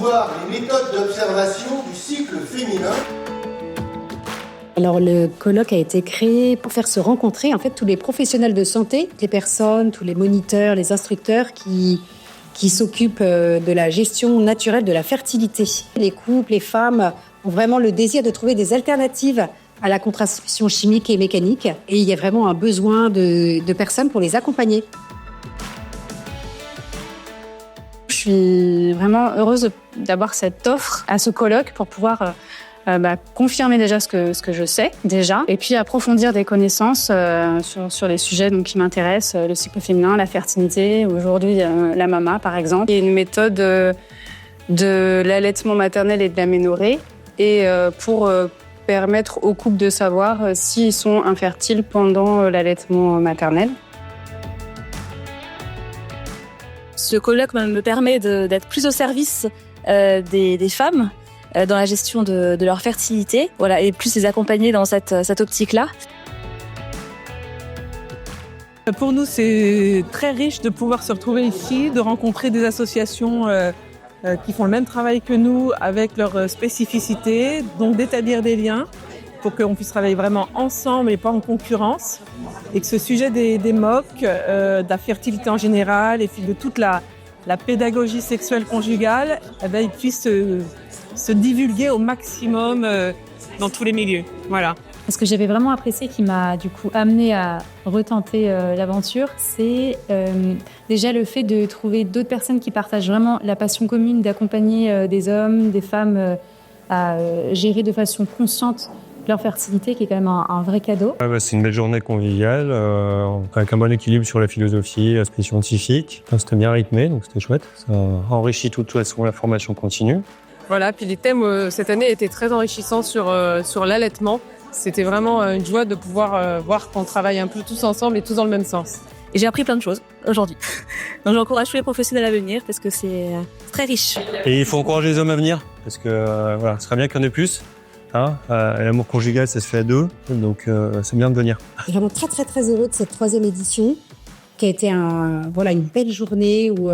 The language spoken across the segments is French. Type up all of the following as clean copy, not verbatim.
promouvoir les méthodes d'observation du cycle féminin. Alors le colloque a été créé pour faire se rencontrer en fait tous les professionnels de santé, les personnes, tous les moniteurs, les instructeurs qui s'occupent de la gestion naturelle de la fertilité. Les couples, les femmes ont vraiment le désir de trouver des alternatives à la contraception chimique et mécanique. Et il y a vraiment un besoin de personnes pour les accompagner. Je suis vraiment heureuse d'avoir cette offre à ce colloque pour pouvoir confirmer déjà ce que je sais déjà et puis approfondir des connaissances sur les sujets donc, qui m'intéressent, le cycle féminin, la fertilité, aujourd'hui la MAMA par exemple. Il y a une méthode de l'allaitement maternel et de l'aménorrhée et pour permettre aux couples de savoir s'ils sont infertiles pendant l'allaitement maternel. Ce colloque me permet d'être plus au service des femmes dans la gestion de leur fertilité, voilà, et plus les accompagner dans cette optique-là. Pour nous, c'est très riche de pouvoir se retrouver ici, de rencontrer des associations qui font le même travail que nous avec leurs spécificités, donc d'établir des liens pour qu'on puisse travailler vraiment ensemble et pas en concurrence, et que ce sujet des MOC, de la fertilité en général et puis de toute la pédagogie sexuelle conjugale, il puisse se divulguer au maximum dans tous les milieux. Voilà. Ce que j'avais vraiment apprécié qui m'a du coup amené à retenter l'aventure, c'est déjà le fait de trouver d'autres personnes qui partagent vraiment la passion commune d'accompagner des hommes, des femmes à gérer de façon consciente leur fertilité, qui est quand même un vrai cadeau. C'est une belle journée conviviale, avec un bon équilibre sur la philosophie, l'aspect scientifique. C'était bien rythmé, donc c'était chouette. Ça enrichit de toute façon la formation continue. Voilà, puis les thèmes cette année étaient très enrichissants sur l'allaitement. C'était vraiment une joie de pouvoir voir qu'on travaille un peu tous ensemble et tous dans le même sens. Et j'ai appris plein de choses aujourd'hui. Donc j'encourage tous les professionnels à venir parce que c'est très riche. Et il faut encourager les hommes à venir, parce que voilà, ce serait bien qu'il y en ait plus. L'amour conjugal, ça se fait à deux, donc c'est bien de venir. Vraiment très très très heureux de cette 3e édition, qui a été une belle journée où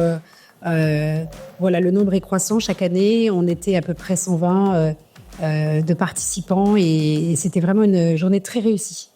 le nombre est croissant chaque année. On était à peu près 120 de participants et c'était vraiment une journée très réussie.